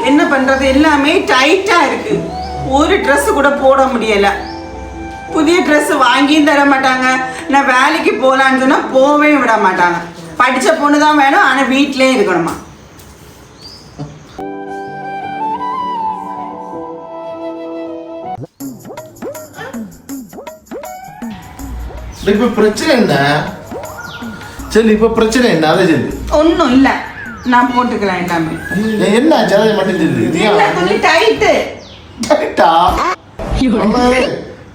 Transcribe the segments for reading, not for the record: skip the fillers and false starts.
என்ன பண்றது, எல்லாமே டைட்டா இருக்கு. ஒரு ட்ரெஸ் கூட போட முடியல. புதிய ட்ரெஸ் வாங்கியும் தர மாட்டாங்க. நான் வேலைக்கு போகலான்னு சொன்னா போவே விட மாட்டாங்க. படிச்ச பொண்ணு தான் வேணும், ஆனா வீட்டிலே இருக்கணுமா. இப்ப பிரச்சனை என்ன? சரி, இப்ப பிரச்சனை என்ன? அதை சொல்லு. ஒன்றும் இல்லை, நான் போட்டுக்கலாம் எல்லாமே. என்ன அதை மட்டும் சொல்லு. கொஞ்சம் டைட்டு. டைட்டா?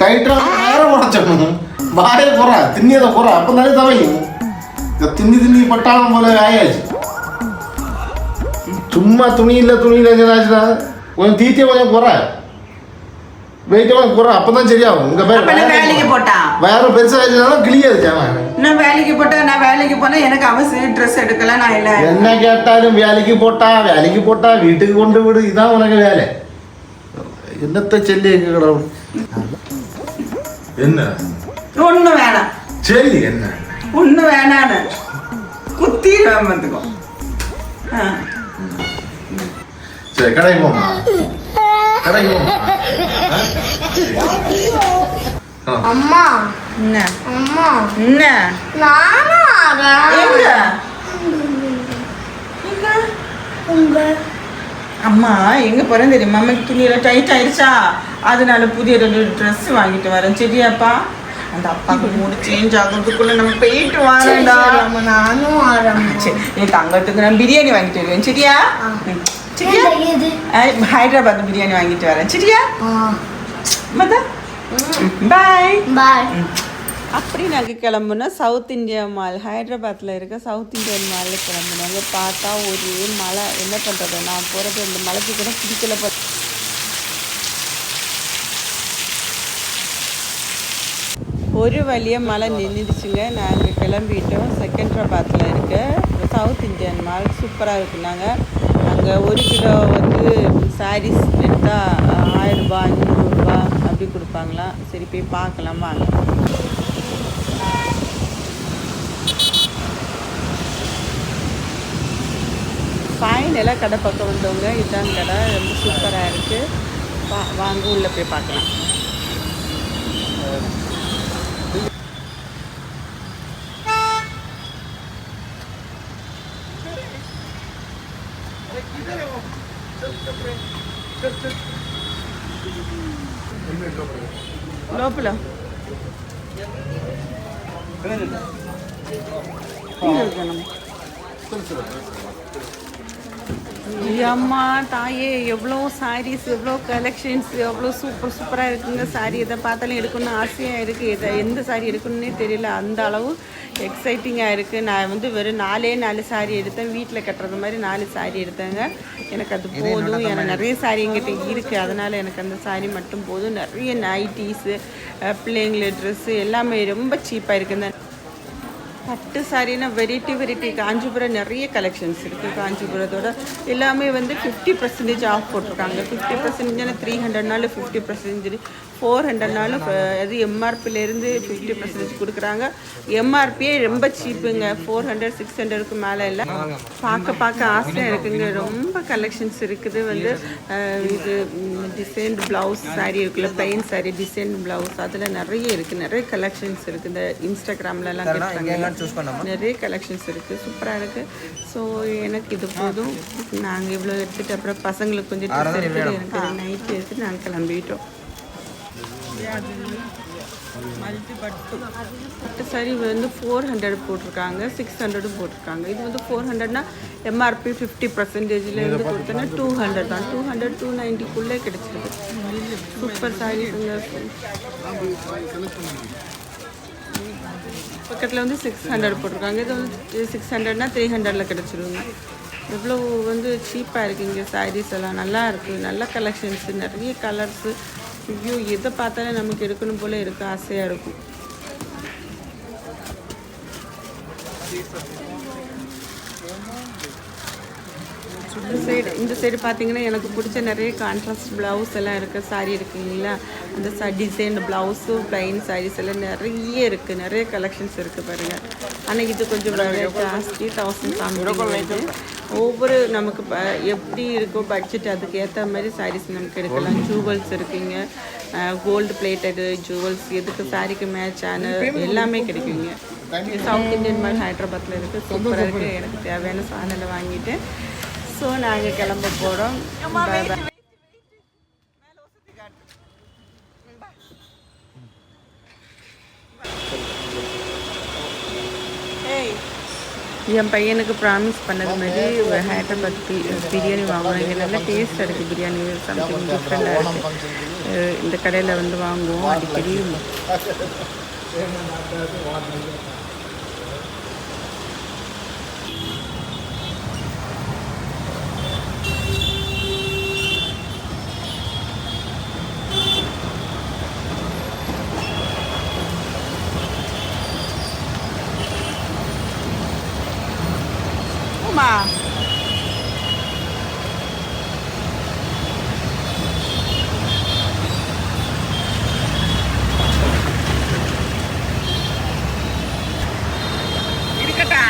டைட்டா வேற உடச்சணும். வாடகை போறா, திண்ணியதை போறா, அப்ப தானே தவையும். திண்ணி பட்டாளம் போல ஆயாச்சு. சும்மா துணி இல்லை கொஞ்சம் தீத்திய கொஞ்சம் போற, வெயிட்டெல்லாம் போற, அப்பதான் சரியாகும். உங்க வேலைக்கு போட்டா வேற பெருசாக கிளியாது. நான் வேலைக்கு போட்டா, நான் வேலைக்கு போனா எனக்கு அவசியம் ட்ரெஸ் எடுக்கல. நான் இல்லை என்ன கேட்டாலும் வேலைக்கு போட்டா வீட்டுக்கு கொண்டு விடு, இதான் உனக்கு வேலை. என்னத்தை சொல்லி கடவுள். என்ன ஒண்ணு வேணாம். சரி, என்ன ஒண்ணு வேணான்னு குத்திடுவேன் பார்த்துக்கோ. சரி, கடைக்கு போமா. அம்மா என்ன அம்மா என்ன அம்மா எங்க போறேன் தெரியுமா? அம்மைக்கு துணியெல்லாம் டைட் ஆயிடுச்சா, அதனால புதிய 2 ட்ரெஸ் வாங்கிட்டு வரேன். சரியாப்பா? அந்த அப்பாவுக்கு மூடு சேஞ்ச் ஆகுறதுக்குள்ள நம்ம போயிட்டு வரேன்டா. நானும் வரேன். சரி, என் தங்கத்துக்கு நான் பிரியாணி வாங்கிட்டு வருவேன். சரியா? சரியா? ஹைதராபாத் பிரியாணி வாங்கிட்டு வரேன். சரியா? மதா பாய் பாய். அப்படி நாங்கள் கிளம்புனா சவுத் இந்தியா மால், ஹைதராபாத்தில் இருக்க சவுத் இந்தியன் மாலில் கிளம்புனாங்க. பார்த்தா ஒரே மழை. என்ன பண்ணுறது, நான் போகிறது இந்த மலைக்கு கூட பிடிக்கல. ஒரு வழியாக மழை நின்றுடுச்சுங்க. நாங்கள் கிளம்பிட்டோம். செகண்ட்ராபாத்தில் இருக்க சவுத் இந்தியன் மால் சூப்பராக இருக்குனாங்க. அங்கே 1 கிலோ வந்து சாரீஸ் எடுத்தால் 1000 ரூபாய் 500 ரூபா அப்படி கொடுப்பாங்களாம். சரி, போய் பார்க்கலாம் வாங்க. ஃபைனலாக கடை பக்கம் வந்தவங்க, இதுதான் கடை, ரொம்ப சூப்பராக இருக்குது. வாங்க உள்ளே போய் பார்க்கலாம். లోపల அம்மா தாயே, எவ்வளோ சாரீஸ், எவ்வளோ கலெக்ஷன்ஸ், எவ்வளோ சூப்பராக இருக்குங்க. சாரீ எதை பார்த்தாலும் எடுக்கணும்னு ஆசையாக இருக்குது. எதை எந்த சாரீ எடுக்கணுன்னே தெரியல, அந்த அளவு எக்ஸைட்டிங்காக இருக்குது. நான் வந்து வெறும் 4 சாரீ எடுத்தேன். வீட்டில் கட்டுறது மாதிரி 4 சாரீ எடுத்தேங்க. எனக்கு அது போதும். எனக்கு நிறைய சாரீ எங்கிட்ட இருக்குது, அதனால் எனக்கு அந்த சாரீ மட்டும் போதும். நிறைய நைட்டீஸு, பிள்ளைங்கள ட்ரெஸ்ஸு எல்லாமே ரொம்ப சீப்பாக இருக்குது. பட்டு சாரீனா வெரைட்டி காஞ்சிபுரம் நிறைய கலெக்ஷன்ஸ் இருக்குது. காஞ்சிபுரத்தோட எல்லாமே வந்து 50% ஆஃப் போட்டிருக்காங்க. 50% 300நாலும் 50%, 400நாலும் அது எம்ஆர்பிலேருந்து 50% கொடுக்குறாங்க. எம்ஆர்பியே ரொம்ப சீப்புங்க, 400 600க்கு மேலே இல்லை. பார்க்க ஆசையாக இருக்குங்க. ரொம்ப கலெக்ஷன்ஸ் இருக்குது. வந்து இது டிசைன்டு ப்ளவுஸ் சாரீ இருக்குல்ல, பிளைன் சாரீ டிசைன் ப்ளவுஸ், அதில் நிறைய இருக்குது. நிறைய கலெக்ஷன்ஸ் இருக்குது. இந்த இன்ஸ்டாகிராம்லலாம் கேட்டாங்க, நிறைய கலெக்ஷன்ஸ் இருக்குது. சூப்பராக இருக்குது. ஸோ எனக்கு இது போதும். நாங்கள் இவ்வளோ எடுத்துகிட்டு அப்புறம் பசங்களுக்கு கொஞ்சம் ட்ரெஸ் எடுத்துகிட்டு எனக்கு நைட்டு எடுத்துகிட்டு நாங்கள் கிளம்பிட்டோம். பட்டு சாரி வந்து 400 போட்டிருக்காங்க, 600 போட்டிருக்காங்க. இது வந்து 400னா எம்ஆர்பி 50%லேருந்து கொடுத்தோன்னா 200 தான். 200 290க்குள்ளே கிடச்சிருக்கு. சூப்பர் சாரீஸுங்க. பக்கத்தில் வந்து 600 போட்டிருக்காங்க. இது வந்து 600னா 300ல் கிடச்சிருங்க. எவ்வளோ வந்து சீப்பாக இருக்குது இங்கே. சாரீஸ் எல்லாம் நல்லா இருக்குது, நல்ல கலெக்ஷன்ஸு, நிறைய கலர்ஸு. ஐயோ, எதை பார்த்தாலும் நமக்கு எடுக்கணும் போல் இருக்குது, ஆசையாக இருக்கும். இந்த சைடு பார்த்தீங்கன்னா எனக்கு பிடிச்ச நிறைய கான்ட்ராஸ்ட் ப்ளவுஸ் எல்லாம் இருக்குது. சாரீ இருக்குங்களா, அந்த டிசைன் ப்ளவுஸு, ப்ளைன் சாரீஸ் எல்லாம் நிறைய இருக்குது. நிறைய கலெக்ஷன்ஸ் இருக்குது பாருங்கள். ஆனால் இது கொஞ்சம் ஜாஸ்தி, 1000 இது ஒவ்வொரு நமக்கு எப்படி இருக்கோ பட்ஜெட் அதுக்கு ஏற்ற மாதிரி சாரீஸ் நமக்கு எடுக்கலாம். ஜூவல்ஸ் இருக்குங்க, கோல்டு பிளேட்டடு ஜூவல்ஸ், எதுக்கு சாரிக்கு மேட்சான எல்லாமே கிடைக்குங்க. சவுத் இந்தியன் மாதிரி ஹைதராபாத்தில் இருக்குது, சூப்பராக இருக்குது. எனக்கு தேவையான சாதனை வாங்கிட்டு ஸோ நாங்கள் கிளம்ப போகிறோம். என் பையனுக்கு ப்ராமிஸ் பண்ணது மாதிரி ஹைதராபாத் பிரியாணி வாங்கணும். இங்கே நல்ல டேஸ்ட்டாக இருக்குது பிரியாணி, சம்திங் டிஃப்ரெண்ட்டாக இருக்குது. இந்த கடையில் வந்து வாங்குவோம் அடிக்கடி. இருக்கட்டா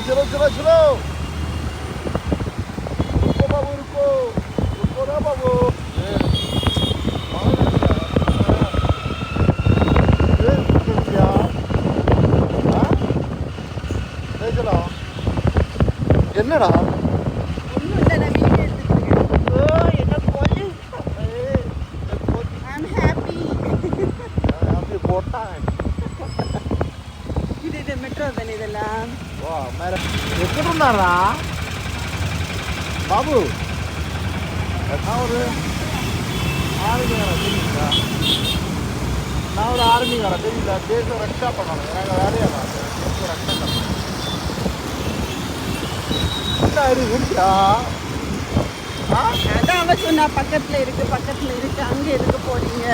चलो चलो चलो रुको बाबू रुको रुको ना बाबू என்னடா ஒன்றும் இல்லை, நான் வீடியோ எடுத்துக்கிறேன். என்ன போய் ஐம் ஹாப்பி. போட்டான் இது மெட்ரோ தானே இதெல்லாம். ఎక్కడున్నారా బాబు நான் ஒரு ஆர்மிக்காரன் தெரியுங்களா? நான் ஒரு ஆர்மிக்காரன் தெரியுங்களா? தேச ரக்ஷா பண்ணணும், எனக்கு வேலையா தேச ரக்ஷா பண்ணணும். என்ன இருக்குடா? அதான் அவன் சொன்னா பக்கத்தில் இருக்கு அங்கே எதுக்கு போறீங்க?